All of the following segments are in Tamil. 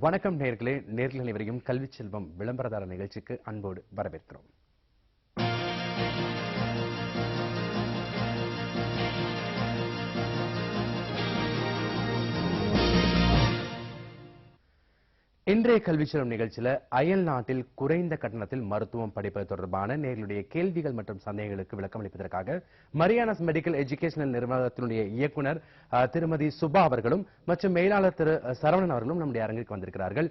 வணக்கம் நேர்களே, நேர்கள் அனைவரையும் கல்வி செல்வம் விளம்பரதார நிகழ்ச்சிக்கு அன்போடு வரவேற்கிறோம். இன்றைய கல்வி செல்வம் நிகழ்ச்சியில அயல் நாட்டில் குறைந்த கட்டணத்தில் மருத்துவம் படிப்பது தொடர்பான நேர்களுடைய கேள்விகள் மற்றும் சந்தேகங்களுக்கு விளக்கம் அளிப்பதற்காக மரியானாஸ் மெடிக்கல் எஜுகேஷனல் நிறுவனத்தினுடைய இயக்குனர் திருமதி சுபா அவர்களும் மற்றும் மேலாளர் திரு சரவணன் அவர்களும் நம்முடைய அரங்கிற்கு வந்திருக்கிறார்கள்.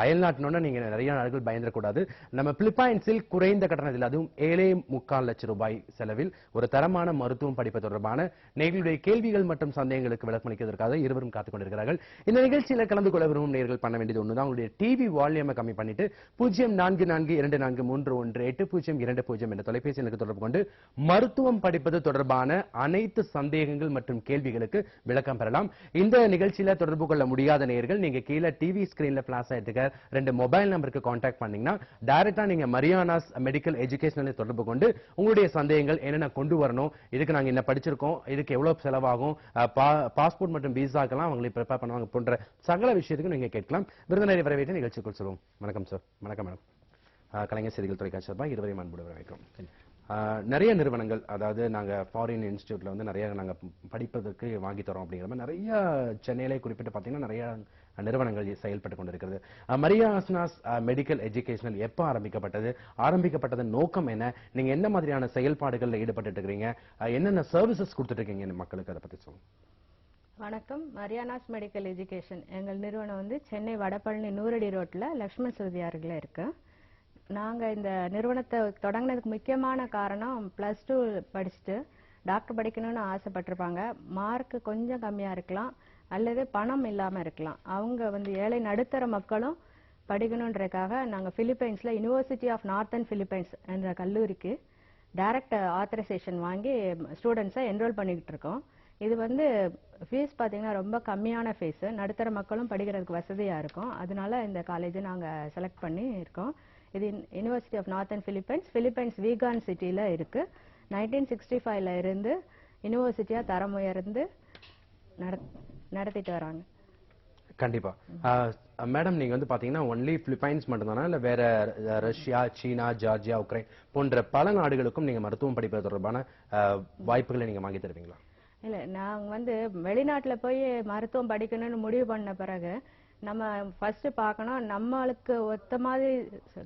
அயல் நாட்டினோட நீங்க நிறைய நாடுகள் பயந்துடக்கூடாது. நம்ம பிலிப்பைன்ஸில் குறைந்த கட்டணத்தில், அதுவும் 7.25 லட்சம் ரூபாய் செலவில் ஒரு தரமான மருத்துவம் படிப்பது தொடர்பான நேர்களுடைய கேள்விகள் மற்றும் சந்தேகங்களுக்கு விளக்கம் அளிப்பதற்காக இருவரும் காத்துக் கொண்டிருக்கிறார்கள். இந்த நிகழ்ச்சியில கலந்து கொள்ள விரும்பும் நேர்கள் பண்ண வேண்டியது ஒண்ணுதான், டிவி வால்யூமை கம்மி பண்ணிட்டு 0442218020 என்ற தொலைபேசி எண்ணுக்கு தொடர்பு கொண்டு மருத்துவம் படிப்பது தொடர்பான அனைத்து சந்தேகங்கள் மற்றும் கேள்விகளுக்கு விளக்கம் பெறலாம். இந்த நிகழ்ச்சியில தொடர்பு கொள்ள முடியாத நேயர்கள் நீங்க கீழே டிவி ஸ்கிரீன்ல பிளாஸ் ஆயிட்டு 2 மொபைல் நம்பருக்கு கான்டாக்ட் பண்ணீங்கன்னா டைரக்டா நீங்க மரியானாஸ் மெடிக்கல் எஜுகேஷனல் தொடர்பு கொண்டு உங்களுடைய சந்தேகங்கள் என்னென்ன கொண்டு வரணும், இதுக்கு நாங்க என்ன படிச்சிருக்கோம், இதுக்கு எவ்வளவு செலவாகும், பாஸ்போர்ட் மற்றும் விசாக்கெல்லாம் அவங்களை ப்ரிப்பேர் பண்ணுவாங்க போன்ற சகல விஷயத்துக்கு நீங்க கேட்கலாம். விருந்தினரை வரவேற்று நிகழ்ச்சிக்குள் சொல்லுவோம். வணக்கம் சார். வணக்கம் மேடம். கலைஞர் செய்திகள் தொலைக்காட்சி சார்பாக இருவரையும் அன்போடு வரவேற்கிறோம். நிறைய நிறுவனங்கள், அதாவது நாங்க ஃபாரின் இன்ஸ்டிடியூட்ல வந்து நிறைய நாங்க படிப்பதற்கு வாங்கி தரோம் அப்படிங்கிற மாதிரி நிறைய சென்னையிலே குறிப்பிட்டு பாத்தீங்கன்னா நிறைய நிறுவனங்கள் செயல்பட்டு கொண்டிருக்கிறது. மரியானாஸ் மெடிக்கல் எஜுகேஷனல் எப்ப ஆரம்பிக்கப்பட்டது, ஆரம்பிக்கப்பட்டதன் நோக்கம் என்ன, நீங்க என்ன மாதிரியான செயல்பாடுகள்ல ஈடுபட்டு இருக்கீங்க, என்னென்ன சர்வீசஸ் கொடுத்துட்டு இருக்கீங்க மக்களுக்கு, அதை பத்தி சொல்லுங்க. வணக்கம். மரியானாஸ் மெடிக்கல் எஜுகேஷன் எங்கள் நிறுவனம் வந்து சென்னை வடபழனி நூறடி ரோட்ல லட்சுமண சுருதி அருகில் இருக்கு. நாங்க இந்த நிறுவனத்தை தொடங்கினதுக்கு முக்கியமான காரணம், +2 படிச்சுட்டு டாக்டர் படிக்கணும்னு ஆசைப்பட்டிருப்பாங்க, மார்க் கொஞ்சம் கம்மியா இருக்கலாம் அல்லது பணம் இல்லாம இருக்கலாம், அவங்க வந்து ஏழை நடுத்தர மக்களும் படிக்கணுன்றதுக்காக நாங்க பிலிப்பைன்ஸ்ல யுனிவர்சிட்டி ஆஃப் நார்த்தன் பிலிப்பைன்ஸ் என்ற கல்லூரிக்கு டைரக்ட் ஆத்தரைசேஷன் வாங்கி ஸ்டூடெண்ட்ஸை என்ரோல் பண்ணிக்கிட்டு இருக்கோம். இது வந்து ஃபீஸ் பார்த்தீங்கன்னா ரொம்ப கம்மியான ஃபீஸ், நடுத்தர மக்களும் படிக்கிறதுக்கு வசதியாக இருக்கும். அதனால இந்த காலேஜை நாங்கள் செலக்ட் பண்ணி இருக்கோம். இது university of northern Philippines Vihan சிட்டியில் இருக்கு. 1965ல இருந்து யூனிவர்சிட்டியாக தரம் உயர்ந்து நடத்திட்டு வராங்க. கண்டிப்பா. மேடம், நீங்க வந்து பாத்தீங்கன்னா ஒன்லி பிலிப்பைன்ஸ் மட்டும்தானா, இல்ல வேற ரஷ்யா, சீனா, ஜார்ஜியா, உக்ரைன் போன்ற பல நாடுகளுக்கும் நீங்க மருத்துவம் படிப்பது தொடர்பான வாய்ப்புகளை நீங்க வாங்கி தருவீங்களா? இல்ல, நாங்க வந்து வெளிநாட்டுல போய் மருத்துவம் படிக்கணும்னு முடிவு பண்ண பிறகு நம்ம ஃபர்ஸ்ட் பார்க்கணும், நம்மளுக்கு ஒத்த மாதிரி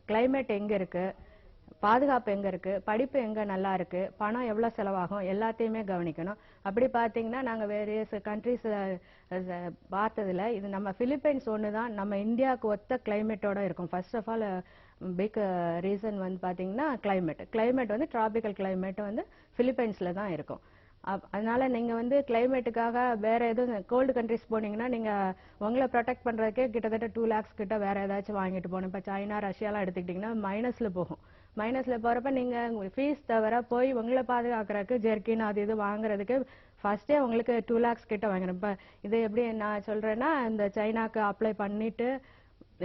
கிளைமேட் எங்க இருக்கு, பாதுகாப்பு எங்க இருக்கு, படிப்பு எங்க நல்லா இருக்கு, பணம் எவ்வளவு செலவாகும், எல்லாத்தையுமே கவனிக்கணும். அப்படி பாத்தீங்கன்னா நாங்க வேரியஸ் கண்ட்ரிஸ் பார்த்ததுல இது நம்ம பிலிப்பைன்ஸ் ஒண்ணுதான் நம்ம இந்தியாவுக்கு ஒத்த கிளைமேட்டோட இருக்கும். First of all big reason வந்து பாத்தீங்கன்னா கிளைமேட் வந்து டிராபிக்கல் கிளைமேட் வந்து பிலிப்பைன்ஸ்ல தான் இருக்கும். அதனால நீங்க வந்து கிளைமேட்டுக்காக வேற எதுவும் கோல்டு கண்ட்ரிஸ் போனீங்கன்னா நீங்க உங்களை ப்ரொடெக்ட் பண்றதுக்கே கிட்டத்தட்ட 2 lakhs கிட்ட வேற ஏதாச்சும் வாங்கிட்டு போகணும். இப்ப சைனா, ரஷ்யாலாம் எடுத்துக்கிட்டீங்கன்னா மைனஸ்ல போகும். மைனஸ்ல போறப்ப நீங்க ஃபீஸ் தவிர போய் உங்களை பாதுகாக்கிறதுக்கு ஜெர்கின் அது இது வாங்குறதுக்கு ஃபர்ஸ்டே உங்களுக்கு 2 lakhs கிட்ட வாங்கணும். இப்ப இது எப்படி நான் சொல்றேன்னா, இந்த சைனாக்கு அப்ளை பண்ணிட்டு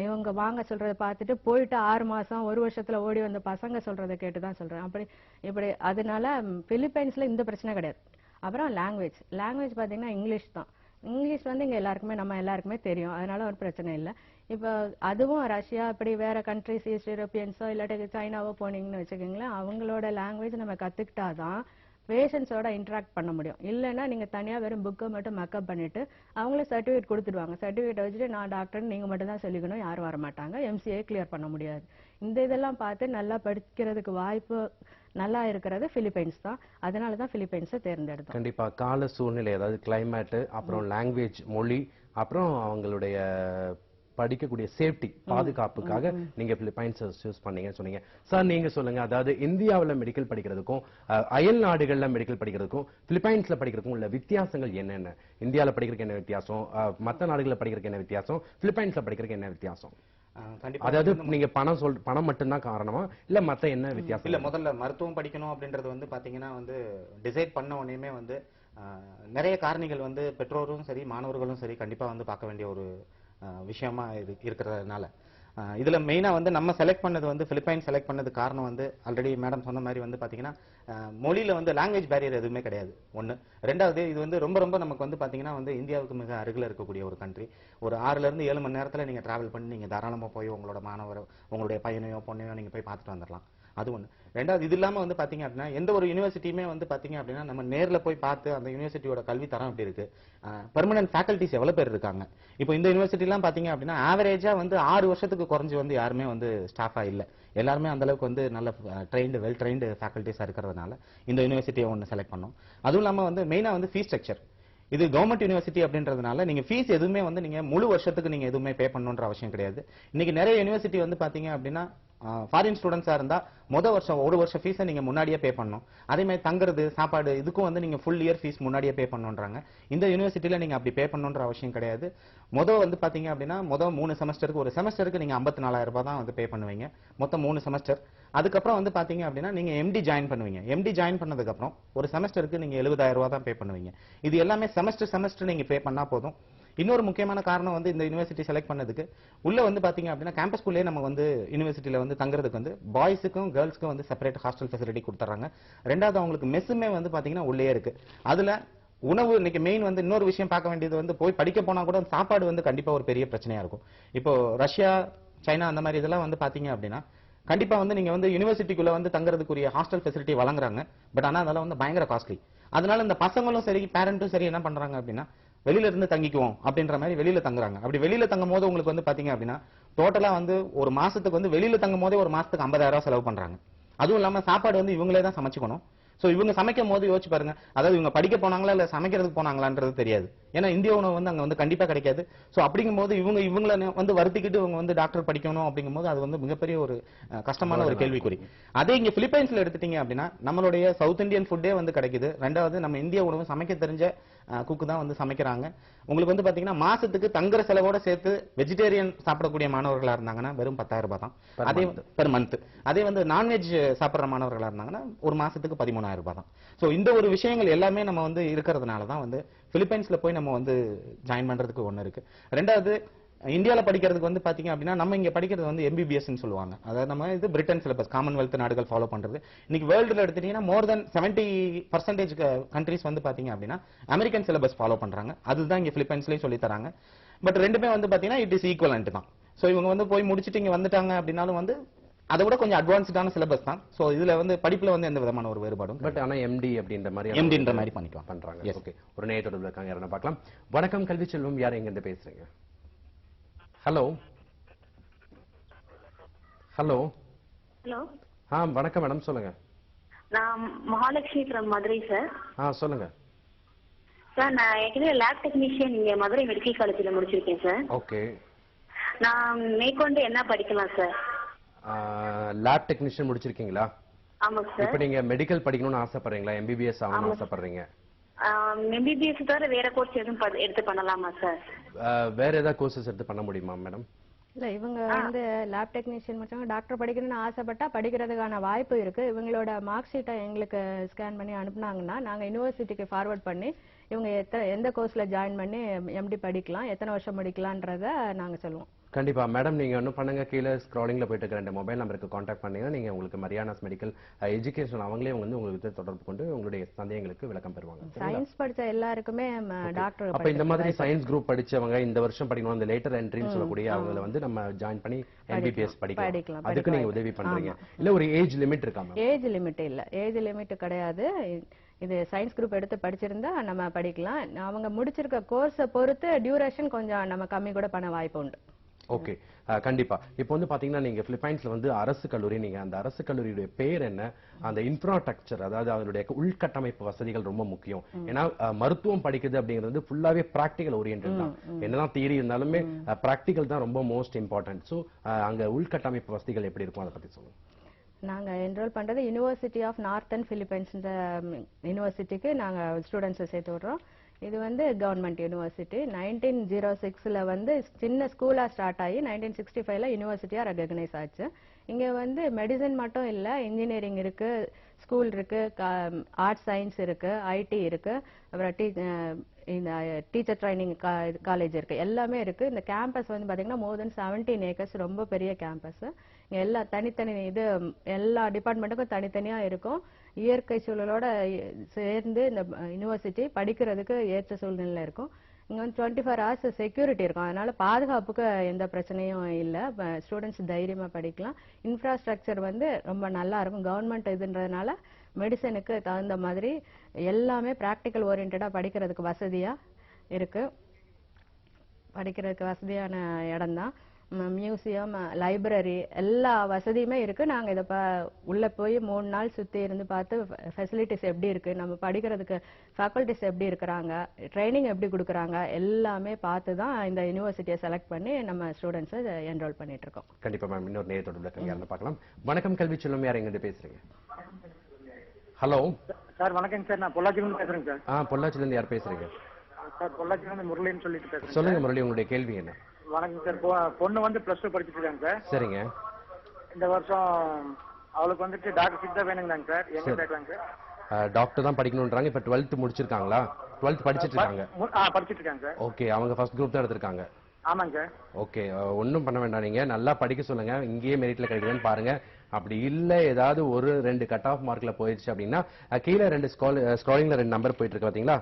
இவங்க வாங்க சொல்றதை பார்த்துட்டு போயிட்டு 6 மாசம் 1 வருஷத்துல ஓடி வந்த பசங்க சொல்றதை கேட்டுதான் சொல்றேன். அப்படி இப்படி அதனால பிலிப்பைன்ஸ்ல இந்த பிரச்சனை கிடையாது. அப்புறம் லாங்குவேஜ் பாத்தீங்கன்னா இங்கிலீஷ் தான். இங்கிலீஷ் வந்து இங்க நம்ம எல்லாருக்குமே தெரியும், அதனால ஒரு பிரச்சனை இல்லை. இப்போ அதுவும் ரஷ்யா இப்படி வேற கண்ட்ரிஸ், ஈஸ்ட் யூரோப்பியன்ஸோ இல்லாட்டி சைனாவோ போனீங்கன்னு வச்சுக்கோங்களேன், அவங்களோட லாங்குவேஜ் நம்ம கத்துக்கிட்டாதான் பேஷண்ட்ஸோட இன்டராக்ட் பண்ண முடியும். இல்லைன்னா நீங்க தனியா வெறும் புக்கை மட்டும் மக்கப் பண்ணிட்டு அவங்களே சர்டிபிகேட் கொடுத்துடுவாங்க. சர்டிபிகேட் வச்சுட்டு நான் டாக்டர் நீங்க மட்டும் தான் சொல்லிக்கணும், யாரும் வர மாட்டாங்க, MCA கிளியர் பண்ண முடியாது. இந்த இதெல்லாம் பார்த்து நல்லா படிக்கிறதுக்கு வாய்ப்பு நல்லா இருக்கிறது பிலிப்பைன்ஸ் தான். அதனாலதான் பிலிப்பைன்ஸை தேர்ந்தெடுத்தோம். கண்டிப்பா. கால சூழ்நிலை, அதாவது கிளைமேட், அப்புறம் லாங்குவேஜ், மொழி, அப்புறம் அவங்களுடைய படிக்கக்கூடிய சேஃப்டி, பாதுகாப்புக்காக நீங்க பிலிப்பைன்ஸ் சூஸ் பண்ணீங்கன்னு சொன்னீங்க. சார், நீங்க சொல்லுங்க, அதாவது இந்தியாவில் மெடிக்கல் படிக்கிறதுக்கும் அயல் நாடுகள்ல மெடிக்கல் படிக்கிறதுக்கும் பிலிப்பைன்ஸ்ல படிக்கிறதுக்கும் உள்ள வித்தியாசங்கள் என்னென்ன? இந்தியாவில் படிக்கிறதுக்கு என்ன வித்தியாசம், மற்ற நாடுகளில் படிக்கிறதுக்கு என்ன வித்தியாசம், பிலிப்பைன்ஸ்ல படிக்கிறதுக்கு என்ன வித்தியாசம்? அதாவது நீங்க பணம் மட்டும்தான் காரணமா, இல்ல மத்த என்ன வித்தியாசம்? இல்ல, முதல்ல மருத்துவம் படிக்கணும் அப்படின்றது வந்து பாத்தீங்கன்னா வந்து டிசைட் பண்ண உடனே வந்து நிறைய காரணிகள் வந்து பெற்றோரும் சரி மாணவர்களும் சரி கண்டிப்பா வந்து பார்க்க வேண்டிய ஒரு விஷயமா இருக்கிறதுனால இதுல மெயினா வந்து நம்ம செலக்ட் பண்ணது வந்து பிலிப்பைன்ஸ் செலக்ட் பண்ணது காரணம் வந்து ஆல்ரெடி மேடம் சொன்ன மாதிரி வந்து பாத்தீங்கன்னா மொழியில வந்து லாங்குவேஜ் பேரியர் எதுவுமே கிடையாது ஒண்ணு. ரெண்டாவது இது வந்து ரொம்ப ரொம்ப நமக்கு வந்து பாத்தீங்கன்னா வந்து இந்தியாவுக்கு மிக அருகில் இருக்கக்கூடிய ஒரு கண்ட்ரி. ஒரு 6ல இருந்து 7 மணி நேரத்துல நீங்க டிராவல் பண்ணி நீங்க தாராளமா போய் உங்களோட மாணவர் உங்களுடைய பையனையோ பொண்ணையோ நீங்க போய் பார்த்துட்டு வந்துடலாம். அது ஒண்ணு. ரெண்டாவது இது இல்லாம வந்து பாத்தீங்க அப்படின்னா எந்த ஒரு யூனிவர்சிட்டியுமே வந்து பாத்தீங்க அப்படின்னா நம்ம நேர்ல போய் பார்த்து அந்த யூனிவர்சிட்டியோட கல்வி தரம் எப்படி இருக்கு, பெர்மனன்ட் ஃபேக்கல்டிஸ் எவ்வளவு பேர் இருக்காங்க. இப்போ இந்த யூனிவர்சிட்டி எல்லாம் பாத்தீங்க அப்படின்னா ஆவரேஜா வந்து 6 வருஷத்துக்கு குறைஞ்சு வந்து யாருமே வந்து ஸ்டாஃபா இல்ல. எல்லாருமே அந்த அளவுக்கு வந்து நல்ல ட்ரெயின்டு வெல் ட்ரெயின்டு ஃபேக்கல்டிஸா இருக்கிறதுனால இந்த யூனிவர்சிட்டியை ஒன்று செலக்ட் பண்ணோம். அதுவும் இல்லாம வந்து மெயினா வந்து ஃபீஸ் ஸ்ட்ரக்சர். இது கவர்மெண்ட் யூனிவர்சிட்டி அப்படின்றதுனால நீங்க ஃபீஸ் எதுவுமே வந்து நீங்க முழு வருஷத்துக்கு நீங்க எதுவுமே பே பண்ணணுன்ற அவசியம் கிடையாது. இன்னைக்கு நிறைய யூனிவர்சிட்டி வந்து பாத்தீங்க அப்படின்னா ஃபாரின் ஸ்டூடெண்ட்ஸா இருந்தா ஒரு வருஷம் ஃபீஸை நீங்க முன்னாடியே பே பண்ணணும். அதே மாதிரி தங்குறது சாப்பாடு இதுக்கும் வந்து நீங்க ஃபுல் இயர் ஃபீஸ் முன்னாடியே பே பண்ணணும்ன்றாங்க. இந்த யூனிவர்சிட்டியில நீங்க அப்படி பே பண்ணணுன்ற அவசியம் கிடையாது. வந்து பாத்தீங்க அப்படின்னா 3 செமஸ்டருக்கு ஒரு செமஸ்டருக்கு நீங்க 54,000 ரூபாய் தான் வந்து பே பண்ணுவீங்க. மொத்தம் 3 செமஸ்டர். அதுக்கப்புறம் வந்து பாத்தீங்க அப்படின்னா நீங்க எம்டி ஜாயின் பண்ணுவீங்க. எம்டி ஜாயின் பண்ணதுக்கு அப்புறம் ஒரு செமஸ்டருக்கு நீங்க 70,000 ரூபாய் தான் பே பண்ணுவீங்க. இது எல்லாமே செமஸ்டர் நீங்க பே பண்ணா போதும். இன்னொரு முக்கியமான காரணம் வந்து இந்த யூனிவர்சிட்டி செலக்ட் பண்ணதுக்கு உள்ள வந்து பாத்தீங்க அப்படின்னா கேம்பஸ்குள்ளேயே நம்ம வந்து யூனிவர்சிட்டியில வந்து தங்குறதுக்கு வந்து பாய்ஸுக்கும் கேர்ள்ஸ்க்கும் வந்து செப்பரேட் ஹாஸ்டல் ஃபெசிலிட்டி கொடுத்துறாங்க. ரெண்டாவது அவங்களுக்கு மெஸ்ஸுமே வந்து பாத்தீங்கன்னா உள்ளே இருக்கு. அதுல உணவு இன்னைக்கு மெயின் வந்து இன்னொரு விஷயம் பார்க்க வேண்டியது வந்து போய் படிக்க போனா கூட சாப்பாடு வந்து கண்டிப்பா ஒரு பெரிய பிரச்சனையா இருக்கும். இப்போ ரஷ்யா சைனா அந்த மாதிரி இதெல்லாம் வந்து பாத்தீங்க அப்படின்னா கண்டிப்பா வந்து நீங்க வந்து யூனிவர்சிட்டிக்குள்ள வந்து தங்குறதுக்குரிய ஹாஸ்டல் ஃபெசிலிட்டி வழங்குறாங்க. பட் ஆனா அதெல்லாம் வந்து பயங்கர காஸ்ட்லி. அதனால இந்த பசங்களும் சரி பேரண்ட்டும் சரி என்ன பண்றாங்க அப்படின்னா வெளியில இருந்து தங்கிக்குவோம் அப்படின்ற மாதிரி வெளியில தங்குறாங்க. அப்படி வெளியில தங்கும் போது உங்களுக்கு வந்து பாத்தீங்க அப்படின்னா டோட்டலா வந்து ஒரு மாசத்துக்கு வந்து வெளியில தங்கும் போதே ஒரு மாசத்துக்கு 50,000 ரூபாய் செலவு பண்றாங்க. அதுவும் இல்லாம சாப்பாடு வந்து இவங்களே தான் சமைச்சுக்கணும். சோ இவங்க சமைக்கும் போது யோசிச்சு பாருங்க, அதாவது இவங்க படிக்க போனாங்களா இல்ல சமைக்கிறதுக்கு போனாங்களான்றது தெரியாது. ஏன்னா இந்திய உணவு வந்து அங்க வந்து கண்டிப்பா கிடைக்காது. சோ அப்படிங்கும் போது இவங்களை வந்து வருத்திக்கிட்டு இவங்க வந்து டாக்டர் படிக்கணும் அப்படிங்கும் போது அது வந்து மிகப்பெரிய ஒரு கஷ்டமான ஒரு கேள்விக்குறி. அதே இங்க பிலிப்பைன்ஸ்ல எடுத்துட்டீங்க அப்படின்னா நம்மளுடைய சவுத் இந்தியன் ஃபுட்டே வந்து கிடைக்குது. ரெண்டாவது நம்ம இந்திய உணவு சமைக்க தெரிஞ்ச குக்கு தான் வந்து சமைக்கிறாங்க. உங்களுக்கு வந்து பாத்தீங்கன்னா மாசத்துக்கு தங்குற செலவோட சேர்த்து வெஜிடேரியன் சாப்பிடக்கூடிய மாணவர்களா இருந்தாங்கன்னா வெறும் 10,000 ரூபாய் தான். அதே பெர் மந்த். அதே வந்து நான்வெஜ் சாப்பிடுற மாணவர்களா இருந்தாங்கன்னா ஒரு மாசத்துக்கு 13,000 ரூபாய் தான். சோ இந்த ஒரு விஷயங்கள் எல்லாமே நம்ம வந்து இருக்கிறதுனால தான் வந்து பிலிப்பைன்ஸ்ல போய் நம்ம வந்து ஜாயின் பண்றதுக்கு ஒண்ணு இருக்கு. ரெண்டாவது இந்தியால படிக்கிறதுக்கு வந்து பாத்தீங்க அப்படின்னா நம்ம இங்க படிக்கிறது வந்து MBBS ன்னு சொல்லுவாங்க. அதாவது நம்ம இது பிரிட்டன் சிலபஸ் காமன்வெல்த் நாடுகள் ஃபாலோ பண்றது. இன்னைக்கு வேர்ல்டுல எடுத்துட்டீங்கன்னா மோர் தென் 70% கண்ட்ரீஸ் வந்து பாத்தீங்க அப்படின்னா அமெரிக்கன் சிலபஸ் ஃபாலோ பண்றாங்க. அதுதான் இங்க பிலிப்பைன்ஸ்லயும் சொல்லி தராங்க. பட் ரெண்டுமே வந்து பாத்தீங்கன்னா இட் இஸ் ஈக்குவலன்ட் தான். சோ இவங்க வந்து போய் முடிச்சிட்டு இங்க வந்துட்டாங்க அப்படின்னாலும் வந்து அதை விட கொஞ்சம் அட்வான்ஸ்டான சிலபஸ் தான். சோ இதுல வந்து படிப்புல வந்து எந்த விதமான ஒரு வேறுபாடும் பட் ஆனா MD அப்படின்ற மாதிரி எம்டின்ற மாதிரி பண்ணிக்கலாம் பண்றாங்க. ஓகே, ஒரு நேயத்தோட இருக்காங்க, யாரா பார்க்கலாம். வணக்கம் கல்வி செல்வம், யார் எங்க இருந்து பேசுறீங்க? Hello hello hello. வணக்கம் மேடம், சொல்லுங்க. நான் மகாலட்சுமி ஃப்ரம் மதுரை சார். சொல்லுங்க சார். நான் ஏற்கனவே லேப் டெக்னீஷியன் இங்க மதுரை மெடிக்கல் காலேஜில் முடிச்சிருக்கேன் சார். ஓகே. நான் மேற்கொண்டு என்ன படிக்கலாம் சார்? Lab technician முடிச்சிருக்கீங்களா? ஆமா சார். இப்போ நீங்க மெடிக்கல் படிக்கணும்னு ஆசைப்படுறீங்களா? MBBS ஆகணும்னு ஆசைப்படுறீங்க? MBBS தவிர வேற கோர்ஸ் எதுவும் எடுத்து பண்ணலாமா சார்? வேற ஏதாவது கோர்சஸ் எடுத்து பண்ண முடியுமா மேடம்? இல்ல இவங்க வந்து லேப் டெக்னீஷியன் முடிச்சவங்க டாக்டர் படிக்கணும்னு ஆசைப்பட்டா படிக்கிறதுக்கான வாய்ப்பு இருக்கு. இவங்களோட மார்க் ஷீட்டை எங்களுக்கு ஸ்கேன் பண்ணி அனுப்புனாங்கன்னா நாங்க யூனிவர்சிட்டிக்கு ஃபார்வர்ட் பண்ணி இவங்க எந்த கோர்ஸ்ல ஜாயின் பண்ணி MD படிக்கலாம், எத்தனை வருஷம் படிக்கலாம்ன்றத நாங்க சொல்லுவோம். கண்டிப்பா மேடம், நீங்க ஒன்றும் பண்ணுங்க, கீழே ஸ்க்ராலிங்ல போயிட்டு இருக்க 2 மொபைல் நம்பருக்கு காண்டாக்ட் பண்ணீங்கன்னா நீங்க உங்களுக்கு மரியானாஸ் மெடிக்கல் எஜுகேஷன் அவங்களே வந்து உங்களுக்கு தொடர்பு கொண்டு உங்களுடைய சந்தேகங்களுக்கு விளக்கம் பெறுவாங்க. சயின்ஸ் படிச்ச எல்லாருக்குமே டாக்டர். அப்ப இந்த மாதிரி சயின்ஸ் குரூப் படிச்சவங்க இந்த வருஷம் படிக்கணும், அந்த லேட்டர் என்ட்ரின்னு சொல்லக்கூடிய அவங்கள வந்து நம்ம ஜாயின் பண்ணி MBBS படிக்கலாம். அதுக்கு நீங்க உதவி பண்றீங்க. இல்ல ஒரு ஏஜ் லிமிட் இருக்கா? ஏஜ் லிமிட் இல்ல, ஏஜ் லிமிட் கிடையாது. இது சயின்ஸ் குரூப் எடுத்து படிச்சிருந்தா நம்ம படிக்கலாம். அவங்க முடிச்சிருக்க கோர்ஸை பொறுத்து டியூரேஷன் கொஞ்சம் நம்ம கம்மி கூட பண்ண வாய்ப்பு உண்டு. ஓகே, கண்டிப்பா. இப்போ வந்து பாத்தீங்கன்னா நீங்க பிலிப்பைன்ஸ்ல வந்து அரசு கல்லூரி, நீங்க அந்த அரசு கல்லூரியுடைய பேர் என்ன, அந்த இன்ஃப்ராஸ்ட்ரக்சர் அதாவது அதனுடைய உள்கட்டமைப்பு வசதிகள் ரொம்ப முக்கியம். ஏன்னா மருத்துவம் படிக்கிறது அப்படிங்கிறது வந்து ஃபுல்லாவே பிராக்டிகல் ஓரியன்டட் தான். என்னதான் தியரி இருந்தாலுமே பிராக்டிகல் தான் ரொம்ப மோஸ்ட் இம்பார்ட்டன்ட். ஸோ அங்க உள்கட்டமைப்பு வசதிகள் எப்படி இருக்கும் அதை பத்தி சொல்லுங்க. நாங்க என்ரோல் பண்றது யுனிவர்சிட்டி ஆஃப் நார்த்தன் பிலிப்பைன்ஸ் யூனிவர்சிட்டிக்கு நாங்க ஸ்டூடெண்ட்ஸை சேர்த்து விடுறோம். இது வந்து கவர்மெண்ட் யூனிவர்சிட்டி. 1906ல வந்து சின்ன ஸ்கூலா ஸ்டார்ட் ஆகி 1965ல யூனிவர்சிட்டியா ரெகக்னைஸ் ஆச்சு. இங்க வந்து மெடிசன் மட்டும் இல்ல, இன்ஜினியரிங் இருக்கு, ஸ்கூல் இருக்கு, ஆர்ட்ஸ் சயின்ஸ் இருக்கு, ஐடி இருக்கு, அப்புறம் இந்த டீச்சர் ட்ரைனிங் காலேஜ் இருக்கு, எல்லாமே இருக்கு. இந்த கேம்பஸ் வந்து பாத்தீங்கன்னா மோர் தென் 17 ஏக்கர்ஸ், ரொம்ப பெரிய கேம்பஸ். எல்லா தனித்தனி எல்லா டிபார்ட்மெண்ட்டுக்கும் தனித்தனியா இருக்கும். இயற்கை சூழலோட சேர்ந்து இந்த யுனிவர்சிட்டி படிக்கிறதுக்கு ஏற்ற சூழ்நிலை இருக்கும். இங்க வந்து 24 hours செக்யூரிட்டி இருக்கும். அதனால பாதுகாப்புக்கு எந்த பிரச்சனையும் இல்ல. ஸ்டூடெண்ட்ஸ் தைரியமா படிக்கலாம். இன்ஃப்ராஸ்ட்ரக்சர் வந்து ரொம்ப நல்லா இருக்கும். கவர்மெண்ட் இதுன்றதுனால மெடிசனுக்கு தகுந்த மாதிரி எல்லாமே பிராக்டிக்கல் ஓரியன்டா படிக்கிறதுக்கு வசதியா இருக்கு. படிக்கிறதுக்கு வசதியான இடம் தான். மியூசியம், லைப்ரரி எல்லா வசதியுமே இருக்கு. நாங்க இத உள்ள போய் 3 நாள் சுத்தி இருந்து பார்த்து ஃபெசிலிட்டிஸ் எப்படி இருக்கு, நம்ம படிக்கிறதுக்கு ஃபேக்கல்டிஸ் எப்படி இருக்கிறாங்க, ட்ரைனிங் எப்படி கொடுக்குறாங்க, எல்லாமே பார்த்து தான் இந்த யூனிவர்சிட்டியை செலக்ட் பண்ணி நம்ம ஸ்டூடெண்ட்ஸை என்ரோல் பண்ணிட்டு இருக்கோம். கண்டிப்பா மேம். இன்னொரு நேயத்தோட விளக்கம் யாருன்னு பார்க்கலாம். வணக்கம் கல்வி செல்வம், யார் எங்கிட்ட பேசுறீங்க? Hello sir. வணக்கம் சார், நான் பொள்ளாச்சியிலிருந்து பேசுறேங்க சார். பொள்ளாச்சில இருந்து யார் பேசுறீங்க? சார் பொள்ளாச்சியிலிருந்து முரளின்னு சொல்லிட்டு பேசுறேன். சொல்லுங்க முரளி, உங்களுடைய கேள்வி என்ன? வணக்கம் சார். பொண்ணு வந்து +2 படிச்சுட்டு இருக்காங்க சார். சரிங்க. இந்த வருஷம் அவளுக்கு வந்துட்டு டாக்டர் சீட் தான் வேணுங்களாங்க சார். எங்க கேட்கலாங்க சார்? டாக்டர் தான் படிக்கணும்ன்றாங்க. இப்ப 12th முடிச்சிருக்காங்களா? 12th படிச்சிட்டு இருக்காங்க. படிச்சிட்டு இருக்காங்க சார். ஓகே, அவங்க ஃபர்ஸ்ட் குரூப் தான் எடுத்திருக்காங்க. ஆமாங்க சார். ஓகே, ஒன்றும் பண்ண வேண்டாம். நீங்க நல்லா படிக்க சொல்லுங்க. இங்கேயே மெரிட்ல கிடைக்குதுன்னு பாருங்க. அப்படி இல்ல ஏதாவது ஒரு 2 கட் ஆஃப் மார்க்ல போயிடுச்சு அப்படின்னா கீழே 2 ஸ்க்ராலிங்ல 2 நம்பர் போயிட்டு இருக்கு பாத்தீங்களா,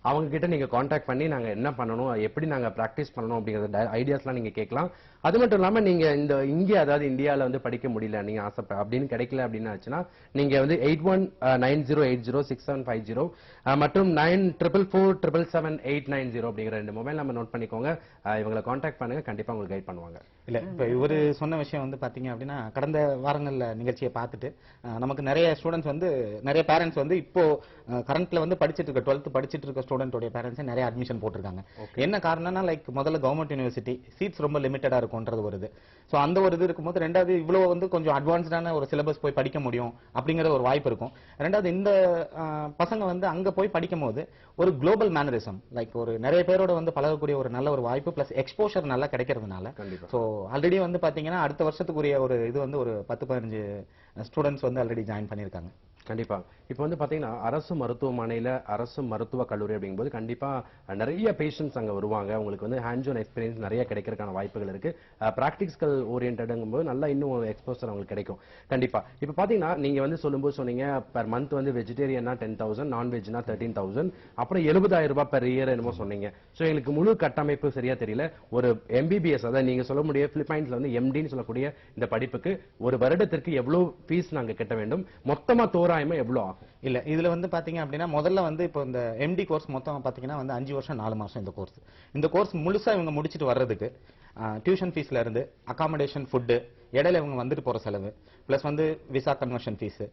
அவங்க கிட்ட நீங்க காண்டாக்ட் பண்ணி நாங்க என்ன பண்ணணும், எப்படி நாங்க பிராக்டிஸ் பண்ணணும் அப்படிங்கற ஐடியாஸ்லாம் நீங்க கேட்கலாம். அது மட்டும் இல்லாம நீங்க இங்கே அதாவது இந்தியால வந்து படிக்க முடியல, நீங்க ஆசைப்பட அப்படின்னு கிடைக்கல அப்படின்னு ஆச்சுன்னா நீங்க வந்து 8190806750 மற்றும் 9444777890 அப்படிங்கிற 2 மொபைல் நம்பர் நோட் பண்ணிக்கோங்க. இவங்களை காண்டாக்ட் பண்ணுங்க, கண்டிப்பா உங்களுக்கு கைட் பண்ணுவாங்க. இல்ல இப்ப இவரு சொன்ன விஷயம் வந்து பாத்தீங்க அப்படின்னா, கடந்த வாரங்கள்ல நிகழ்ச்சியை பார்த்துட்டு நமக்கு நிறைய ஸ்டூடெண்ட்ஸ் வந்து, நிறைய பேரண்ட்ஸ் வந்து இப்போ கரண்ட்ல வந்து படிச்சிட்டு இருக்க 12th படிச்சிட்டு இருக்க ஸ்டூடெண்டோட பேரண்ட்ஸ் நிறைய அட்மிஷன் போட்டிருக்காங்க. என்ன காரணம்னா, லைக் முதல்ல கவர்மெண்ட் யூனிவர்சிட்டி சீட்ஸ் ரொம்ப லிமிட்டடா இருக்கும்ன்றது வருது. சோ அந்த ஒரு இது இருக்கும்போது, ரெண்டாவது இவ்வளவு வந்து கொஞ்சம் அட்வான்ஸ்டான ஒரு சிலபஸ் போய் படிக்க முடியும் அப்படிங்கிற ஒரு வாய்ப்பு இருக்கும். ரெண்டாவது இந்த பசங்க வந்து அங்க போய் படிக்கும் போது ஒரு குளோபல் மேனரிசம், லைக் ஒரு நிறைய பேரோட வந்து பழகக்கூடிய ஒரு நல்ல ஒரு வாய்ப்பு, பிளஸ் எக்ஸ்போஷர் நல்லா கிடைக்கிறதுனால. சோ ஆல்ரெடி வந்து பாத்தீங்கன்னா அடுத்த வருஷத்துக்குரிய ஒரு இது வந்து ஒரு 10-15 ஸ்டூடெண்ட்ஸ் வந்து ஆல்ரெடி ஜாயின் பண்ணிருக்காங்க. கண்டிப்பா. இப்போ வந்து பாத்தீங்கன்னா அரசு மருத்துவமனையில அரசு மருத்துவ கல்லூரி அப்படிங்கும்போது கண்டிப்பா நிறைய பேஷண்ட்ஸ் அங்க வருவாங்க. உங்களுக்கு வந்து ஹேண்ட்ஸ் ஆன் எக்ஸ்பீரியன்ஸ் நிறைய கிடைக்கிறதுக்கான வாய்ப்புகள் இருக்கு. பிராக்டிகல் ஓரியன்டடுங்கும்போது நல்லா இன்னும் எக்ஸ்போசர் அவங்களுக்கு கிடைக்கும். கண்டிப்பா. இப்போ பாத்தீங்கன்னா நீங்க வந்து சொல்லும்போது சொன்னீங்க பெர் மந்த் வந்து வெஜிடேரியனா 10,000, நான்வெஜ்னா 13,000, அப்புறம் 70,000 ரூபாய் பெர் இயர் என்னமோ சொன்னீங்க. சோ எங்களுக்கு முழு கட்டமைப்பு சரியா தெரியல. ஒரு MBBS அதாவது நீங்க சொல்ல முடிய பிலிப்பைன்ஸ்ல வந்து MDன்னு சொல்லக்கூடிய இந்த படிப்புக்கு ஒரு வருடத்திற்கு எவ்வளவு ஃபீஸ் நாங்க கட்ட வேண்டும், மொத்தமா தோராயமா எவ்வளவு ஆகும்? இல்ல இதுல வந்து பாத்தீங்க அப்படின்னா, முதல்ல வந்து இப்போ இந்த MD கோர்ஸ் மொத்தம் பாத்தீங்கன்னா வந்து 5 வருஷம் 4 மாசம் இந்த கோர்ஸ். இந்த கோர்ஸ் முழுசா இவங்க முடிச்சிட்டு வர்றதுக்கு டியூஷன் ஃபீஸ்ல இருந்து அகாமடேஷன், ஃபுட், இடையில இவங்க வந்துட்டு போற செலவு, பிளஸ் வந்து விசா கன்வர்ஷன் ஃபீஸ்,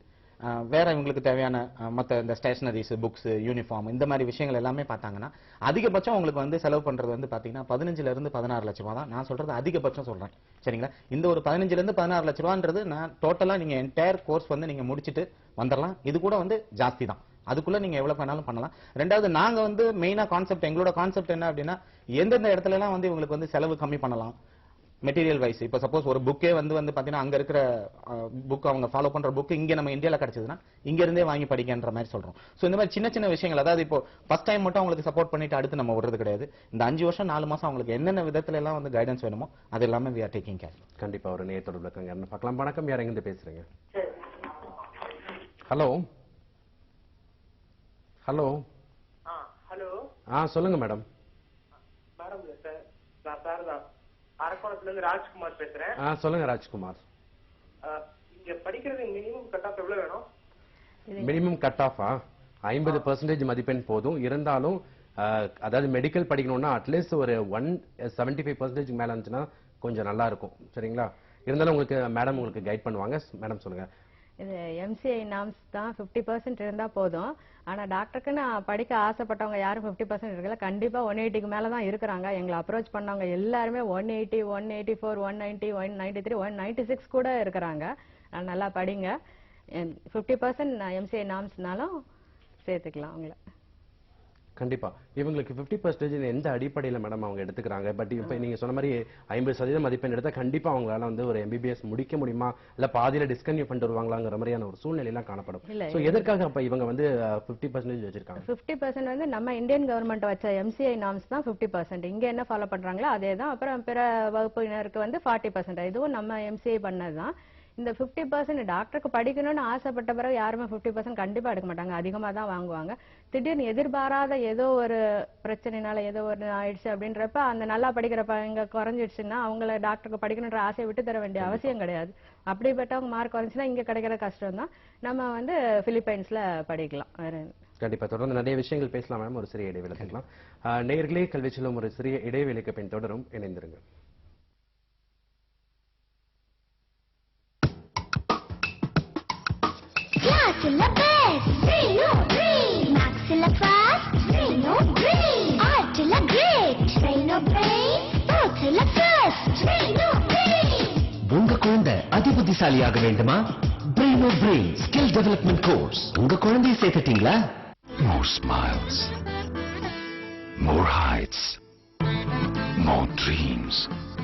வேற இவங்களுக்கு தேவையான மற்ற இந்த ஸ்டேஷனரிஸ், புக்ஸ், யூனிஃபார்ம், இந்த மாதிரி விஷயங்கள் எல்லாமே பார்த்தாங்கன்னா அதிகபட்சம் உங்களுக்கு வந்து செலவு பண்றது வந்து பாத்தீங்கன்னா 15 இருந்து 16 லட்சம் ரூபாய் தான். நான் சொல்றது அதிகபட்சம் சொல்றேன், சரிங்களா? இந்த ஒரு 15 இருந்து 16 லட்சம் ரூபான்றது நான் டோட்டலா நீங்க என்டையர் கோர்ஸ் வந்து நீங்க முடிச்சிட்டு வந்துடலாம். இது கூட வந்து ஜாஸ்தி தான். அதுக்குள்ள நீங்க எவ்வளவு வேணாலும் பண்ணலாம். ரெண்டாவது நாங்க வந்து மெயினா கான்செப்ட், எங்களோட கான்செப்ட் என்ன அப்படின்னா, எந்தெந்த இடத்துல எல்லாம் வந்து இவங்களுக்கு வந்து செலவு கம்மி பண்ணலாம் மெட்டீரியல் வைஸ். இப்போ சப்போஸ் ஒரு புக்கே வந்து பாத்தீங்கன்னா அங்க இருக்கிற புக், அவங்க ஃபாலோ பண்ற புக் இங்க நம்ம இந்தியால கிடைச்சதுன்னா இங்க இருந்தே வாங்கி படிக்கின்ற மாதிரி சொல்றோம். சோ இந்த மாதிரி சின்ன சின்ன விஷயங்கள், அதாவது இப்போ ஃபர்ஸ்ட் டைம் மட்டும் அவங்களுக்கு சப்போர்ட் பண்ணிட்டு அடுத்து நம்ம விடுறது கிடையாது. இந்த 5 வருஷம் 4 மாசம் அவங்களுக்கு என்னென்ன விதத்துல எல்லாம் வந்து கைடன்ஸ் வேணுமோ அது எல்லாமே we are taking care. கண்டிப்பா. ஒரு நேயத்தோட விளக்கம் யாருன்னு பார்க்கலாம். வணக்கம், யார் எங்கிருந்து பேசுறீங்க? Hello hello hello. சொல்லுங்க மேடம். மேடம் சார், நான் சார் தான் அரக்கோணத்துல இருந்து ராஜ்குமார் பேசுறேன். சொல்லுங்க ராஜ்குமார். இங்க படிக்கிறது மினிமம் கட் ஆஃப் எவ்வளவு வேணும்? மினிமம் கட் ஆஃபா 50% மதிப்பெண் போதும். இருந்தாலும் அதாவது மெடிக்கல் படிக்கணும்னா அட்லீஸ்ட் ஒரு 175% மேல இருந்துச்சுன்னா கொஞ்சம் நல்லா இருக்கும், சரிங்களா? இருந்தாலும் உங்களுக்கு மேடம் உங்களுக்கு கைட் பண்ணுவாங்க. மேடம் சொல்லுங்க. இது MCI நாம்ஸ் தான் 50% இருந்தா போதும். ஆனா டாக்டருக்கு படிக்க ஆசைப்பட்டவங்க யாரும் 50% இருக்கல. கண்டிப்பா 180க்கு மேல தான் இருக்கிறாங்க. எங்களை அப்ரோச் பண்ணவங்க எல்லாருமே 180, 184, 190, 193, 196 கூட இருக்கிறாங்க. நல்லா படிங்க. 50% MCI நாம்ஸ்னாலும் சேர்த்துக்கலாம் அவங்கள. கண்டிப்பா இவங்களுக்கு 50% எந்த அடிப்படையில மேடம் அவங்க எடுத்துக்கிறாங்க? பட் இப்ப நீங்க சொன்ன மாதிரி 50% மதிப்பெண் எடுத்தா கண்டிப்பா அவங்களால வந்து ஒரு MBBS முடிக்க முடியுமா, இல்ல பாதியில டிஸ்கன்டினியூ பண்ணிட்டு வருவாங்களாங்கிற மாதிரியான ஒரு சூழ்நிலை எல்லாம் காணப்படும். இல்ல, சோ எதற்காக அப்ப இவங்க வந்து 50% வச்சிருக்காங்க? 50% வந்து நம்ம இந்தியன் கவர்மெண்ட் வச்ச MCI நார்ம்ஸ் தான் 50%. இங்க என்ன ஃபாலோ பண்றாங்களோ அதே தான். அப்புறம் பிற வகுப்பினருக்கு வந்து 40%. இதுவும் நம்ம MCI பண்ணதுதான். இந்த 50% டாக்டருக்கு படிக்கணும்னு ஆசைப்பட்ட பிறகு யாருமே 50% கண்டிப்பா எடுக்க மாட்டாங்க, அதிகமா தான் வாங்குவாங்க. திடீர்னு எதிர்பாராத ஏதோ ஒரு பிரச்சனைனால ஏதோ ஒரு ஆயிடுச்சு அப்படின்றப்ப அந்த நல்லா படிக்கிற பையங்க குறைஞ்சிடுச்சுன்னா அவங்கள டாக்டருக்கு படிக்கணுன்ற ஆசையை விட்டு தர வேண்டிய அவசியம் கிடையாது. அப்படிப்பட்டவங்க மார்க் குறைஞ்சுன்னா இங்க கிடைக்கிற கஷ்டம் தான். நம்ம வந்து பிலிப்பைன்ஸ்ல படிக்கலாம். வேற கண்டிப்பா தொடர்ந்து நிறைய விஷயங்கள் பேசலாம் மேம். ஒரு சிறிய இடைவேளை எடுக்கலாம். நேயர்களே, கல்வி செல்லும் ஒரு சிறிய இடைவேளைக்கு பின் தொடரும். இணைந்திருங்க. Maxilla best, Reno Green. Maxilla fast, Reno Green. Artilla great, Reno Brain. Totilla first, Reno Green. உங்க குழந்தை அதிபுத்திசாலியாக வேண்டுமா? Braino Brain Skill Development Course. உங்க குழந்தையை சேர்த்துட்டீங்களா? More smiles, more heights, more dreams.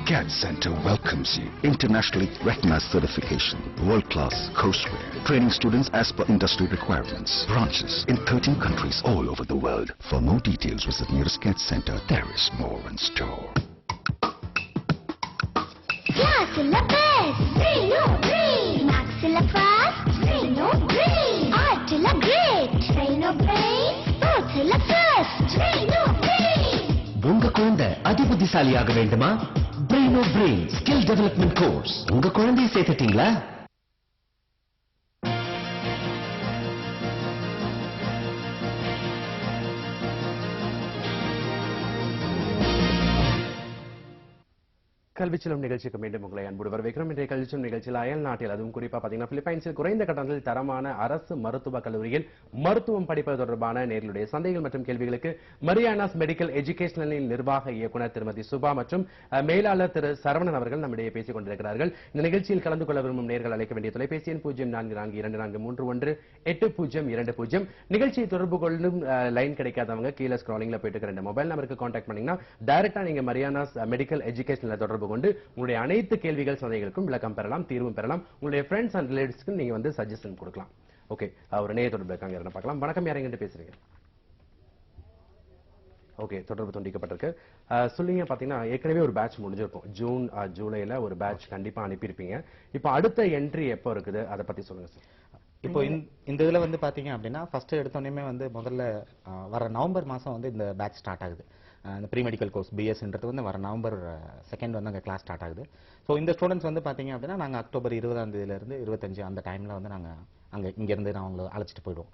CAD Center welcomes you. Internationally recognized certification, world-class courseware, training students as per industry requirements. Branches in 13 countries all over the world. For more details, visit nearest CAD Center. There is more in store. Maxilla best, Reno Green. Maxilla fast, Reno Green. Artilla great, Reno Brain. Totilla first, Reno Green. உங்க குழந்தை அதிபுத்திசாலியாக வேண்டுமா? Braino Brain Skill Development Course. உங்க குழந்தையை சேர்த்துட்டீங்களா? கல்விச்செல்லும் நிகழ்ச்சிக்கு மீண்டும் உங்களை அன்போடு வரவேற்கிறோம். இன்றைய கல்விச்செல்லும் நிகழ்ச்சியில் அயல் நாட்டில், அதுவும் குறிப்பா பாத்தீங்கன்னா பிலிப்பைன்ஸில் குறைந்த கட்டணத்தில் தரமான அரசு மருத்துவக் கல்லூரியில் மருத்துவம் படிப்பது தொடர்பான நேர்களுடைய சந்தேகங்கள் மற்றும் கேள்விகளுக்கு மரியானாஸ் மெடிக்கல் எஜுகேஷனலின் நிர்வாக இயக்குனர் திருமதி சுபா மற்றும் மேலாளர் திரு சரவணன் அவர்கள் நம்மிடையே பேசிக் கொண்டிருக்கிறார்கள். இந்த நிகழ்ச்சியில் கலந்து கொள்ள விரும்பும் நேர்கள் அழைக்க வேண்டிய தொலைபேசி எண் 0442431820. நிகழ்ச்சியை தொடர்பு கொள்ளும் லைன் கிடைக்காதவங்க கீழே ஸ்க்ராலிங்ல போயிட்டு இருக்க 2 மொபைல் நம்பருக்கு கான்டாக்ட் பண்ணீங்கன்னா டைரக்டா நீங்க மரியானாஸ் மெடிக்கல் எஜுகேஷனல் தொடர்பு கொண்டு உங்களுடைய அனைத்து கேள்விகள் சந்தேகங்களுக்கும் விளக்கம் பெறலாம், தீர்வும் பெறலாம். உங்களுடைய ஃப்ரெண்ட்ஸ் அண்ட் ரிலேட்டிவ்ஸ்க்கு நீங்க வந்து சஜஷன் கொடுக்கலாம். ஓகே, ஒரு நேய தொடர்பு இருக்காங்க, யாரா பார்க்கலாம். வணக்கம், யாரெங்கிட்ட பேசுறீங்க? ஓகே, தொடர்பு துண்டிக்கப்பட்டிருக்கு. சொல்லுங்க. பாத்தீங்கன்னா ஏற்கனவே ஒரு பேட்ச் முடிஞ்சிருக்கும். ஜூன் ஜூலைல ஒரு பேட்ச் கண்டிப்பா அனுப்பியிருப்பீங்க. இப்போ அடுத்த என்ட்ரி எப்போ இருக்குது, அதை பத்தி சொல்லுங்க சார். இப்போ இந்த இதுல வந்து பாத்தீங்க அப்படின்னா ஃபர்ஸ்ட் எடுத்தோடனே வந்து முதல்ல வர நவம்பர் மாசம் வந்து இந்த பேட்ச் ஸ்டார்ட் ஆகுது. இந்த ப்ரீ மெடிக்கல் கோர்ஸ் பிஎஸ்ன்றது வந்து வர நவம்பர் 2 வந்து அங்கே கிளாஸ் ஸ்டார்ட் ஆகுது. ஸோ இந்த ஸ்டூடெண்ட்ஸ் வந்து பார்த்தீங்க அப்படின்னா நாங்கள் அக்டோபர் 20ஆம் தேதியிலேருந்து 25 அந்த டைமில் வந்து நாங்கள் அங்கே இங்கேருந்து நான் அவங்களை அழைச்சிட்டு போயிடுவோம்.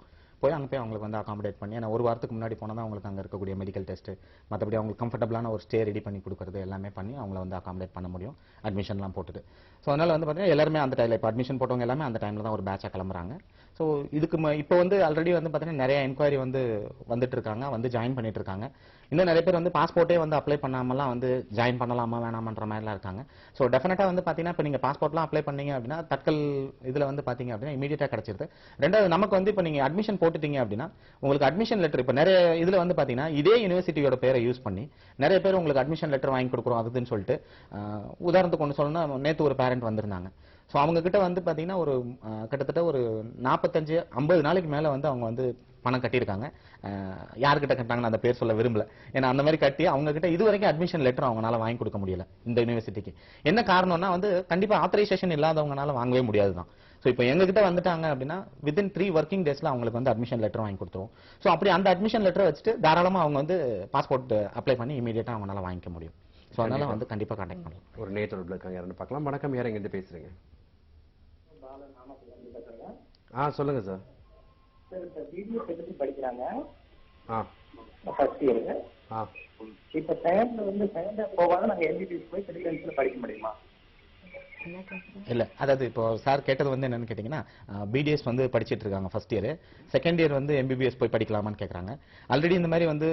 அங்கே போய் அவங்களுக்கு வந்து அகாமடேட் பண்ணி, ஏன்னா ஒரு வாரத்துக்கு முன்னாடி போனால் தான் அவங்களுக்கு அங்கே இருக்கக்கூடிய மெடிக்கல் டெஸ்ட்டு, மற்றபடி அவங்களுக்கு கம்ஃபர்டபுளான ஒரு ஸ்டே ரெடி பண்ணி கொடுக்குறது எல்லாமே பண்ணி அவங்கள வந்து அகாமடேட் பண்ண முடியும், அட்மிஷன்லாம் போட்டுட்டு. ஸோ அதனால் வந்து பார்த்தீங்கன்னா எல்லாருமே அந்த டைமில், இப்போ அட்மிஷன் போட்டவங்க எல்லாமே அந்த டைமில் தான் ஒரு பேட்சாக கிளம்புறாங்க. ஸோ இதுக்கு இப்போ வந்து ஆல்ரெடி வந்து பார்த்தீங்கன்னா நிறைய என்கொயரி வந்து வந்துட்டு இருக்காங்க, வந்து ஜாயின் பண்ணிட்டு இருக்காங்க. இன்னும் நிறைய பேர் வந்து பாஸ்போர்ட்டே வந்து அப்ளை பண்ணாமலாம் வந்து ஜாயின் பண்ணலாமா வேணாமன்ற மாதிரிலாம் இருக்காங்க. ஸோ டெஃபினட்டாக வந்து பார்த்தீங்கன்னா இப்போ நீங்கள் பாஸ்போர்ட்லாம் அப்ளை பண்ணீங்க அப்படின்னா தட்கல் இதில் வந்து பார்த்தீங்க அப்படின்னா இமீடியட்டாக கிடைச்சிருது. ரெண்டாவது நமக்கு வந்து இப்போ நீங்கள் அட்மிஷன் போட்டுட்டீங்க அப்படின்னா உங்களுக்கு அட்மிஷன் லெட்டர் இப்போ நிறைய இதில் வந்து பார்த்தீங்கன்னா இதே யூனிவர்சிட்டியோட பேரை யூஸ் பண்ணி நிறைய பேர் உங்களுக்கு அட்மிஷன் லெட்டர் வாங்கி கொடுக்குறோம் அதுன்னு சொல்லிட்டு, உதாரணத்துக்கு ஒன்று சொல்லணும்னா நேற்று ஒரு பேரண்ட் வந்திருந்தாங்க. ஸோ அவங்க கிட்ட வந்து பார்த்தீங்கன்னா ஒரு கிட்டத்தட்ட ஒரு 45-50 நாளைக்கு மேலே வந்து அவங்க வந்து பணம் கட்டியிருக்காங்க. யார்கிட்ட கட்டாங்கன்னு அந்த பேர் சொல்ல விரும்பல, ஏன்னா அந்த மாதிரி கட்டி அவங்க கிட்ட இது வரைக்கும் அட்மிஷன் லெட்டர் அவங்களால வாங்கி கொடுக்க முடியல இந்த யூனிவர்சிட்டிக்கு. என்ன காரணம்னா வந்து கண்டிப்பா ஆத்தரைசேஷன் இல்லாதவங்கனால வாங்கவே முடியாது தான். ஸோ இப்போ எங்ககிட்ட வந்துட்டாங்க அப்படின்னா வித்தின் 3 ஒர்க்கிங் டேஸ்ல அவங்களுக்கு வந்து அட்மிஷன் லெட்டர் வாங்கி கொடுத்துருவோம். ஸோ அப்படி அந்த அட்மிஷன் லெட்டரை வச்சுட்டு தாராளமா அவங்க வந்து பாஸ்போர்ட் அப்ளை பண்ணி இமீடியட்டா அவங்களால வாங்கிக்க முடியும். ஸோ அதனால வந்து கண்டிப்பா கான்டாக்ட் பண்ணலாம். ஒரு நேயர் இருக்காங்க, யாருன்னு பார்க்கலாம். வணக்கம், யார் எங்கிட்ட பேசுறீங்க? சொல்லுங்க சார். படிக்கிறாங்க ஆ ஃபர்ஸ்ட் இயர். இப்ப செகண்ட் வந்து செகண்ட் போவாங்க, நாங்க எம்பிபிஎஸ் போய் பிலிப்பைன்ஸ்ல படிக்க முடியுமா? இல்ல, அதாவது இப்போ சார் கேட்டது வந்து என்னன்னு கேட்டீங்கன்னா பிடிஎஸ் வந்து படிச்சிட்டு இருக்காங்க ஃபர்ஸ்ட் இயர், செகண்ட் இயர் வந்து எம்பிபிஎஸ் போய் படிக்கலாமான்னு கேட்கறாங்க. ஆல்ரெடி இந்த மாதிரி வந்து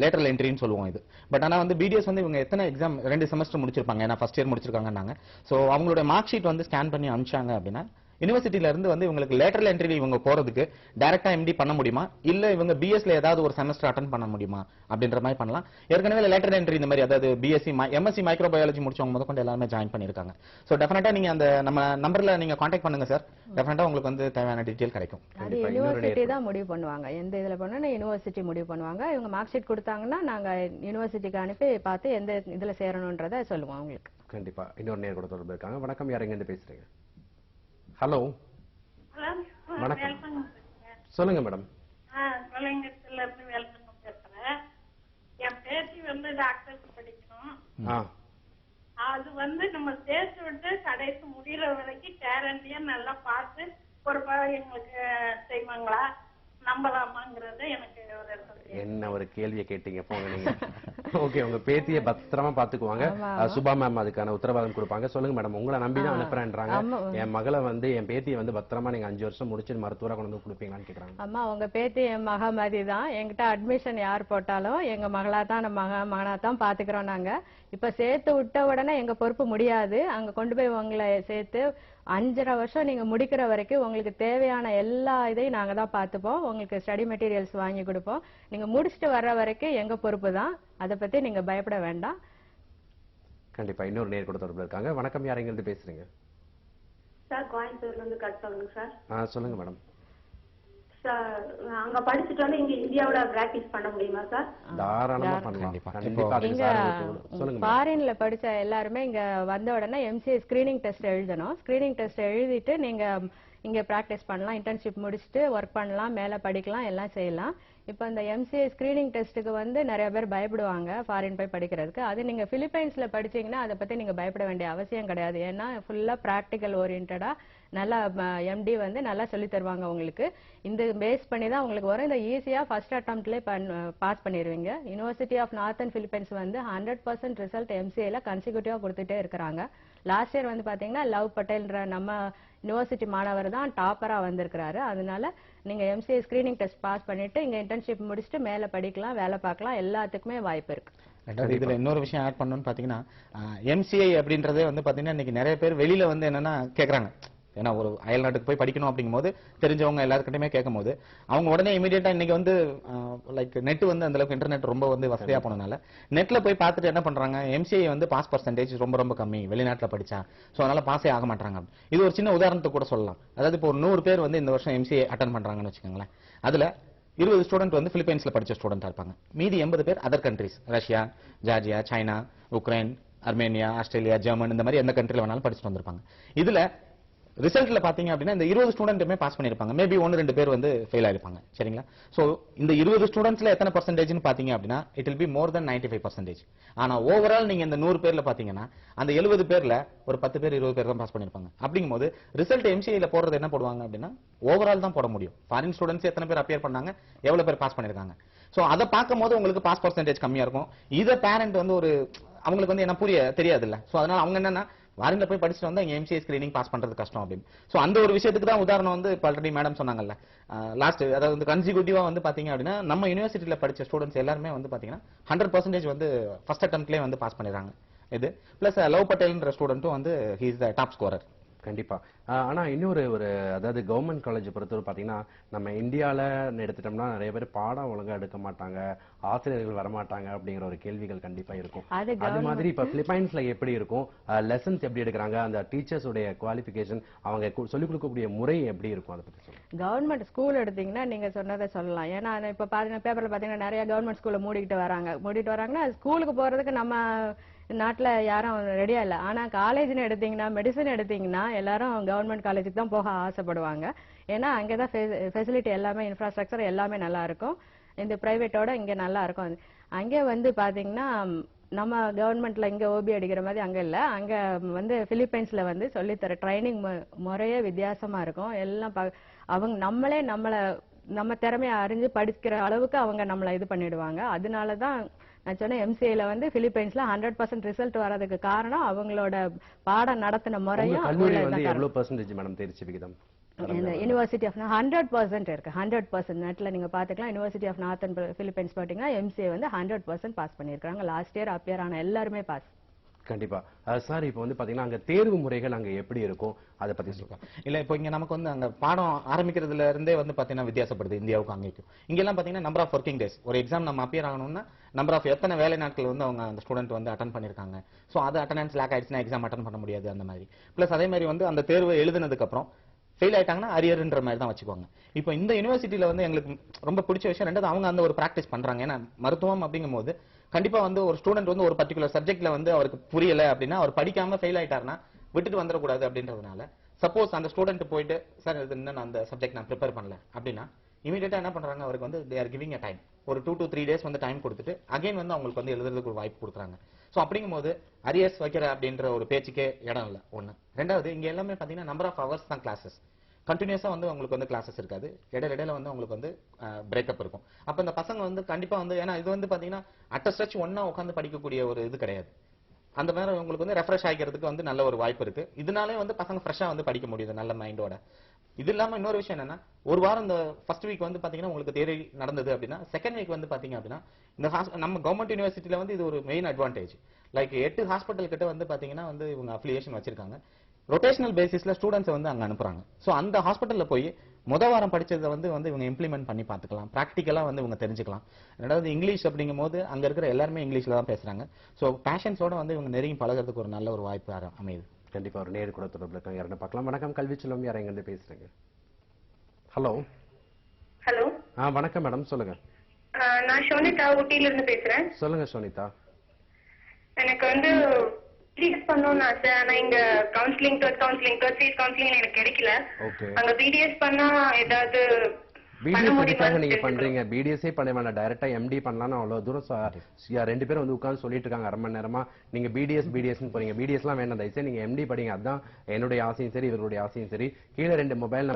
லேட்டரல் என்ட்ரின்னு சொல்லுவோம் இது. பட் ஆனா வந்து பிடிஎஸ் வந்து இவங்க எத்தனை எக்ஸாம் 2 செமஸ்டர் முடிச்சிருப்பாங்க, ஏன்னா ஃபர்ஸ்ட் இயர் முடிச்சிருக்காங்கன்னாங்க. ஸோ அவங்களுடைய மார்க் ஷீட் வந்து ஸ்கேன் பண்ணி அனுப்பிச்சாங்க அப்படின்னா யூனிவர்சிட்டில இருந்து வந்து இவங்களுக்கு லேட்டரல் என்ட்ரி இவங்க போறதுக்கு டைரக்டா எம்டி பண்ண முடியுமா இல்ல இவங்க பிஎஸ்ல ஏதாவது ஒரு செமஸ்டர் அட்டெண்ட் பண்ண முடியுமா அப்படின்ற மாதிரி பண்ணலாம். ஏற்கனவே லேட்டரல் என்ட்ரி இந்த மாதிரி அதாவது பிஎஸ்சி எம்எஸ்சி மைக்ரோபயாலஜி முடிச்சவங்க முதற்கொண்டு எல்லாமே ஜாயின் பண்ணிருக்காங்க. சோ டெஃபினட்டா நீங்க அந்த நம்ம நம்பர்ல நீங்க கான்டாக்ட் பண்ணுங்க சார். டெஃபினட்டா உங்களுக்கு வந்து தேவையான டீடைல் கிடைக்கும். அது யூனிவர்சிட்டி தான் முடிவு பண்ணுவாங்க. எந்த இதுல பண்ணனும் யூனிவர்சிட்டி முடிவு பண்ணுவாங்க. இவங்க மார்க் ஷீட் கொடுத்தாங்கன்னா நாங்க யூனிவர்சிட்டிக்கு அனுப்பி பார்த்து எந்த இதுல சேரணும்ன்றதை சொல்லுவோம் உங்களுக்கு. கண்டிப்பா. இன்னொரு நேர் கூட தொடர்பு இருக்காங்க. வணக்கம், யார் எங்க இருந்து பேசுறீங்க? ஹலோ வணக்கம், சொல்லுங்க மேடம். கொலைங்கத்துல இருந்து வேல்பங்கம் பேசுறேன். என் பேத்தி வந்து டாக்டருக்கு படிக்கணும். அது வந்து நம்ம சேர்த்து விட்டு கடைசி முடிகிற வரைக்கும் கேரண்டியா நல்லா பார்த்து ஒரு எங்களுக்கு செய்வாங்களா நம்பலாமாங்கிறது எனக்கு ஒரு என்ன ஒரு கேள்வியை கேட்டீங்க போங்க நீங்க. ஓகே, உங்க பேத்தியை பத்திரமா பாத்துக்குவாங்க. சுபா மேம் அதுக்கான உத்தரவாதம் கொடுப்பாங்க. சொல்லுங்க மேடம், உங்களை நம்பிதான் அனுப்புறேன்றாங்க. என் மகளை வந்து என் பேத்தியை வந்து பத்திரமா நீங்க 5 வருஷம் முடிச்சு மருத்துவரா கொண்டு வந்து கொடுப்பீங்களான்னு கேக்குறாங்க. அம்மா உங்க பேத்தி என் மக மாதிரி தான். என்கிட்ட அட்மிஷன் யார் போட்டாலும் எங்க மகளா தான் மகனா தான் பாத்துக்கிறோம் நாங்க. இப்ப சேர்த்து விட்ட உடனே எங்க பொறுப்பு முடியாது. அங்க கொண்டு போய் உங்களை சேர்த்து 5.5 வருஷம் நீங்க முடிக்கிற வரைக்கும் உங்களுக்கு தேவையான எல்லா இதையும் நாங்க தான் பாத்துப்போம். உங்களுக்கு ஸ்டடி மெட்டீரியல்ஸ் வாங்கி கொடுப்போம். நீங்க முடிச்சுட்டு வர்ற வரைக்கும் எங்க பொறுப்பு தான். அதை பத்தி நீங்க பயப்பட வேண்டாம். கண்டிப்பா. இன்னொரு நேர் கூட தொடர்பு இருக்காங்க. வணக்கம், யார் எங்க இருந்து பேசுறீங்க? சார் கோயம்புத்தூர்ல இருந்து கட் பண்ணுங்க சார். சொல்லுங்க மேடம். சார் அங்க படிச்சுட்டு வந்து இங்க இந்தியாவுல பிராக்டிஸ் பண்ண முடியுமா சார்? தாராளமா பண்ணலாம். கண்டிப்பா. இங்க ஃபாரின்ல படிச்ச எல்லாருமே இங்க வந்த உடனே எம்சிஏ ஸ்கிரீனிங் டெஸ்ட் எழுதணும். ஸ்கிரீனிங் டெஸ்ட் எழுதிட்டு நீங்க இங்க பிராக்டிஸ் பண்ணலாம். இன்டர்ன்ஷிப் முடிச்சுட்டு ஒர்க் பண்ணலாம், மேல படிக்கலாம், எல்லாம் செய்யலாம். இப்ப இந்த எம்சிஏ ஸ்கிரீனிங் டெஸ்ட்டுக்கு வந்து நிறைய பேர் பயப்படுவாங்க ஃபாரின் போய் படிக்கிறதுக்கு. அது நீங்க பிலிப்பைன்ஸ்ல படிச்சீங்கன்னா அதை பத்தி நீங்க பயப்பட வேண்டிய அவசியம் கிடையாது. ஏன்னா ஃபுல்லா பிராக்டிக்கல் ஓரியன்டா நல்லா எம்டி வந்து நல்லா சொல்லி தருவாங்க உங்களுக்கு. இந்த பேஸ் பண்ணி தான் உங்களுக்கு வரும். இந்த ஈஸியா ஃபர்ஸ்ட் அட்டம்ப்ட்ல பாஸ் பண்ணிடுவீங்க. யூனிவர்சிட்டி ஆஃப் நார்த்தன் பிலிப்பைன்ஸ் வந்து 100% ரிசல்ட் எம்சிஏல கன்சிக்யூட்டிவா கொடுத்துட்டே இருக்கிறாங்க. லாஸ்ட் இயர் வந்து பாத்தீங்கன்னா லவ் பட்டேல்ன்ற நம்ம யூனிவர்சிட்டி மாணவர் தான் டாப்பரா வந்திருக்கிறாரு. அதனால நீங்க எம்சிஏ ஸ்கிரீனிங் டெஸ்ட் பாஸ் பண்ணிட்டு இங்க இன்டர்ன்ஷிப் முடிச்சுட்டு மேல படிக்கலாம், வேலை பார்க்கலாம், எல்லாத்துக்குமே வாய்ப்பு இருக்கு. இதுல இன்னொரு விஷயம் ஆட் பண்ணணும்னு பாத்தீங்கன்னா எம்சிஐ அப்படின்றதே வந்து பாத்தீங்கன்னா இன்னைக்கு நிறைய பேர் வெளியில வந்து என்னன்னா கேக்குறாங்க. ஏன்னா ஒரு அயல் நாட்டுக்கு போய் படிக்கணும் அப்படிங்கும் போது தெரிஞ்சவங்க எல்லாருக்கிட்டையுமே கேட்கும் போது அவங்க உடனே இமீடியட்டா இன்னைக்கு வந்து லைக் நெட் வந்து அந்த அளவுக்கு இன்டர்நெட் ரொம்ப வந்து வசதியா போனதுனால நெட்ல போய் பார்த்துட்டு என்ன பண்றாங்க, எம்சிஐ வந்து பாஸ் பர்சன்டேஜ் ரொம்ப ரொம்ப கம்மி வெளிநாட்டுல படிச்சா, சோ அதனால பாஸே ஆக மாட்டாங்க. இது ஒரு சின்ன உதாரணத்தை கூட சொல்லலாம். அதாவது இப்போ 100 பேர் வந்து இந்த வருஷம் எம்சிஐ அட்டன் பண்றாங்கன்னு வச்சுக்கோங்களேன். அதுல 20 ஸ்டூடெண்ட் வந்து பிலிப்பைன்ஸ்ல படிச்ச ஸ்டூடெண்டா இருப்பாங்க. மீதி 80 பேர் other countries, Russia, Georgia, China, Ukraine, Armenia, Australia, German, இந்த மாதிரி எந்த கண்ட்ரில வேணாலும் படிச்சுட்டு வந்திருப்பாங்க. இதுல ரிசல்ட்ல பாத்தீங்க அப்படின்னா இந்த 20 ஸ்டூடெண்ட்டுமே பாஸ் பண்ணிருப்பாங்க. மேபி 1-2 பேர் வந்து ஃபெயில் ஆயிருப்பாங்க. சரிங்களா? சோ இந்த 20 ஸ்டூடெண்ட்ஸ்ல எத்தனை பர்சன்டேஜ்னு பாத்தீங்க அப்படின்னா இட் வில் பி மோர் தென் 95%. ஆனா ஓவரால் நீங்க இந்த 100 பேர்ல பாத்தீங்கன்னா அந்த 70 பேர்ல ஒரு 10 பேர் 20 பேர் தான் பாஸ் பண்ணிருப்பாங்க. அப்படிங்கும்போது ரிசல்ட் எம்சிஐல போடுறது என்ன போடுவாங்க அப்படின்னா ஓவரால் தான் போட முடியும். ஃபாரின் ஸ்டூடெண்ட்ஸ் எத்தனை பேர் அப்பியர் பண்ணாங்க, எவ்வளவு பேர் பாஸ் பண்ணிருக்காங்க. சோ அதை பார்க்கும்போது உங்களுக்கு பாஸ் பர்சன்டேஜ் கம்மியா இருக்கும். இத பேரண்ட் வந்து ஒரு அவங்களுக்கு வந்து என்ன தெரியாது இல்ல. சோ அதனால அவங்க என்னன்னா வாரின்ல போய் படிச்சுட்டு வந்தா இங்க எம்சிஏ ஸ்கிரீனிங் பாஸ் பண்றது கஷ்டம் அப்படின்னு. சோ அந்த ஒரு விஷயத்துக்கு தான் உதாரணம் வந்து ஆல்ரெடி மேடம் சொன்னாங்கல்ல லாஸ்ட், அதாவது கன்சிக்யூட்டிவா வந்து பாத்தீங்க அப்படின்னா நம்ம யூனிவர்சிட்டியில படிச்ச ஸ்டூடெண்ட்ஸ் எல்லாருமே வந்து பாத்தீங்கன்னா 100% வந்து ஃபர்ஸ்ட் அட்டெம்ப்ட்லயே வந்து பாஸ் பண்ணிடுறாங்க. இது பிளஸ் லவ் பட்டேல்ன்ற ஸ்டூடெண்ட்டும் வந்து he is the top scorer. கண்டிப்பா. ஆனா இன்னொரு அதாவது கவர்மெண்ட் காலேஜ் பொறுத்தவரை பாத்தீங்கன்னா நம்ம இந்தியால எடுத்துட்டோம்னா நிறைய பேர் பாடம் ஒழுங்கா எடுக்க மாட்டாங்க, ஆசிரியர்கள் வரமாட்டாங்க அப்படிங்கிற ஒரு கேள்விகள் கண்டிப்பா இருக்கும். அது மாதிரி இப்ப பிலிப்பைன்ஸ்ல எப்படி இருக்கும், லெசன்ஸ் எப்படி எடுக்கிறாங்க, அந்த டீச்சர்ஸ் உடைய குவாலிஃபிகேஷன், அவங்க சொல்லிக் கொடுக்கக்கூடிய முறை எப்படி இருக்கும், அதை பத்தி சொல்லுங்க. கவர்மெண்ட் ஸ்கூல் எடுத்தீங்கன்னா நீங்க சொன்னதை சொல்லலாம். ஏன்னா இப்ப பாத்தீங்கன்னா பேப்பர்ல பாத்தீங்கன்னா நிறைய கவர்மெண்ட் ஸ்கூல்ல மூடிட்டு வராங்கன்னா ஸ்கூலுக்கு போறதுக்கு நம்ம நாட்டுல யாரும் ரெடியா இல்ல. ஆனா காலேஜ்னு எடுத்தீங்கன்னா மெடிசன் எடுத்தீங்கன்னா எல்லாரும் கவர்மெண்ட் காலேஜுக்கு தான் போக ஆசைப்படுவாங்க. ஏன்னா அங்கதான் ஃபெசிலிட்டி எல்லாமே இன்ஃப்ராஸ்ட்ரக்சர் எல்லாமே நல்லா இருக்கும். இந்த பிரைவேட்டோட இங்க நல்லா இருக்கும். அங்கே வந்து பாத்தீங்கன்னா நம்ம கவர்மெண்ட்ல இங்க ஓபி அடிக்கிற மாதிரி அங்க இல்ல. அங்க வந்து பிலிப்பைன்ஸ்ல வந்து சொல்லித்தர ட்ரைனிங் முறையே வித்தியாசமா இருக்கும். எல்லாம் அவங்க நம்ம திறமைய அறிஞ்சு படிக்கிற அளவுக்கு அவங்க நம்மள இது பண்ணிடுவாங்க. அதனாலதான் நான் சொன்ன எம்சிஏல வந்து பிலிப்பைன்ஸ்ல 100% ரிசல்ட் வரதுக்கு காரணம் அவங்களோட பாடம் நடத்தின முறையும். எவ்வளவு பர்சன்டேஜ் மேடம் தேர்ச்சி விகிதம்? யூனிவர்சிட்டி ஆஃப் 100% இருக்கு. 100% நெட்ல நீங்க பாத்துக்கலாம். யூனிவர்சிட்டி ஆஃப் நார்த்தன் பிலிப்பைன்ஸ் பாத்தீங்கன்னா எம்சிஏ வந்து 100% பாஸ் பண்ணிருக்காங்க. லாஸ்ட் இயர் அப்பியர் ஆன எல்லாருமே பாஸ். கண்டிப்பா சார், இப்போ வந்து பாத்தீங்கன்னா அங்க தேர்வு முறைகள் அங்க எப்படி இருக்கும் அதை பத்தி சொல்லுங்க. இல்ல இப்போ இங்க நமக்கு வந்து அங்க பாடம் ஆரம்பிக்கிறதுல இருந்தே வந்து பாத்தீங்கன்னா வித்தியாசப்படுது இந்தியாவுக்கு அங்கேயும். இங்க எல்லாம் பாத்தீங்கன்னா நம்பர் ஆஃப் ஒர்க்கிங் டேஸ், ஒரு எக்ஸாம் நம்ம அப்பியர் ஆகணும்னா நம்பர் ஆஃப் எத்தனை வேலை நாட்கள் வந்து அவங்க அந்த ஸ்டூடெண்ட் வந்து அட்டன் பண்ணிருக்காங்க. சோ அது அட்டெண்டன்ஸ் லேக் ஆயிடுச்சுன்னா எக்ஸாம் அட்டன் பண்ண முடியாது அந்த மாதிரி. பிளஸ் அதே மாதிரி வந்து அந்த தேர்வு எழுதுனதுக்கு அப்புறம் ஃபெயில் ஆயிட்டாங்கன்னா அரியர்ன்ற மாதிரி தான் வச்சுக்குவாங்க. இப்போ இந்த யூனிவர்சிட்டியில வந்து எங்களுக்கு ரொம்ப பிடிச்ச விஷயம் ரெண்டாவது அவங்க அந்த ஒரு பிராக்டிஸ் பண்றாங்க. ஏன்னா மருத்துவம் அப்படிங்கும் போது கண்டிப்பா வந்து ஒரு ஸ்டூடெண்ட் வந்து ஒரு பர்டிகுலர் சப்ஜெக்ட்ல வந்து அவருக்கு புரியல அப்படின்னா அவர் படிக்காம ஃபெயில் ஆயிட்டாருன்னா விட்டுட்டு வந்துடக்கூடாது அப்படின்றதுனால சப்போஸ் அந்த ஸ்டூடெண்ட் போயிட்டு சார் இது இன்னும் அந்த சப்ஜெக்ட் நான் ப்ரிப்பேர் பண்ணல அப்படின்னா இமீடியட்டா என்ன பண்றாங்க, அவருக்கு வந்து they are giving a time, ஒரு 2 to 3 days வந்து டைம் கொடுத்துட்டு அகைன் வந்து அவங்களுக்கு வந்து எழுதுறதுக்கு ஒரு வாய்ப்பு கொடுக்குறாங்க. சோ அப்படிங்கும் போது அரியர்ஸ் வைக்கிற அப்படின்ற ஒரு பேச்சுக்கே இடம் இல்லை ஒண்ணு. ரெண்டாவது இங்க எல்லாமே பாத்தீங்கன்னா நம்பர் ஆஃப் ஹவர்ஸ் தான் கிளாஸஸ், கண்டினியூஸா வந்து உங்களுக்கு வந்து கிளாஸஸ் இருக்காது, இடையில வந்து உங்களுக்கு வந்து பிரேக்கப் இருக்கும். அப்ப இந்த பசங்க வந்து கண்டிப்பா வந்து ஏன்னா இது வந்து பாத்தீங்கன்னா அட் ஸ்ட்ரெச் ஒண்ணா உட்காந்து படிக்கக்கூடிய ஒரு இது கிடையாது. அந்த மாதிரி உங்களுக்கு வந்து ரெஃப்ரெஷ் ஆகிக்கிறதுக்கு வந்து நல்ல ஒரு வாய்ப்பு இருக்கு. இதனாலே வந்து பசங்க ஃப்ரெஷ்ஷா வந்து படிக்க முடியுது நல்ல மைண்டோட. இது இல்லாம இன்னொரு விஷயம் என்னன்னா, ஒரு வாரம் இந்த ஃபர்ஸ்ட் வீக் வந்து பாத்தீங்கன்னா உங்களுக்கு தியரி நடந்தது அப்படின்னா செகண்ட் வீக் வந்து பாத்தீங்க அப்படின்னா இந்த நம்ம கவர்மெண்ட் யூனிவர்சிட்டியில வந்து இது ஒரு மெயின் அட்வான்டேஜ். லைக் 8 ஹாஸ்பிட்டல் கிட்ட வந்து பாத்தீங்கன்னா வந்து இவங்க அஃபிலியேஷன் வச்சிருக்காங்க. ரொட்டேஷனல் பேசிஸ்ல ஸ்டூடெண்ட்ஸ் வந்து அங்க அனுப்புறாங்க. சோ அந்த ஹாஸ்பிட்டல்ல போய் வாரம் படிச்சதை வந்து இவங்க இம்ப்ளிமெண்ட் பண்ணி பார்த்துக்கலாம், பிராக்டிக்கலா வந்து இவங்க தெரிஞ்சுக்கலாம். ரெண்டாவது இங்கிலீஷ் அப்படிங்கும் போது அங்க இருக்கிற எல்லாருமே இங்கிலீஷ்ல தான் பேசுறாங்க. சோ பேஷன்ஸோட வந்து இவங்க நெருங்கி பழகிறதுக்கு ஒரு நல்ல ஒரு வாய்ப்பு அமையுது. கண்டிப்பா ஒரு நேரு கூட தொடர்பு இருக்காங்க, யாருன்னு பார்க்கலாம். வணக்கம், கல்வி செல்வம், யார் எங்க இருந்து பேசுறீங்க? ஹலோ. ஹலோ. வணக்கம் மேடம், சொல்லுங்க. நான் ஷோனிதா, ஊட்டில இருந்து பேசுறேன். சொல்லுங்க ஷோனிதா. எனக்கு வந்து பிடிஎஸ் பண்ணணும்னு ஆசை. ஆனா இங்க கவுன்சிலிங், தேர்ட் ஃபேஸ் கவுன்சிலிங் எனக்கு கிடைக்கல. அங்க பிடிஎஸ் பண்ணா ஏதாவது பிடிஎஸ் எதுக்காக நீங்க பண்றீங்க? பிடிஎஸ்ஏ பண்ண வேண்டாம், டைரக்டா எம்டி பண்ணலாம்னு அவ்வளவு தூரம் ரெண்டு பேரும் வந்து உட்கார்ந்து சொல்லிட்டு இருக்காங்க அரை மணி நேரமா. நீங்க பிடிஎஸ்னு போறீங்க. பிடிஎஸ் எல்லாம் வேண்டாம், தயவுசெய்து நீங்க எம்டி படிங்க. அதான் என்னுடைய ஆசையும் சரி இவருடைய ஆசையும் சரி. கீழே 2 மொபைல்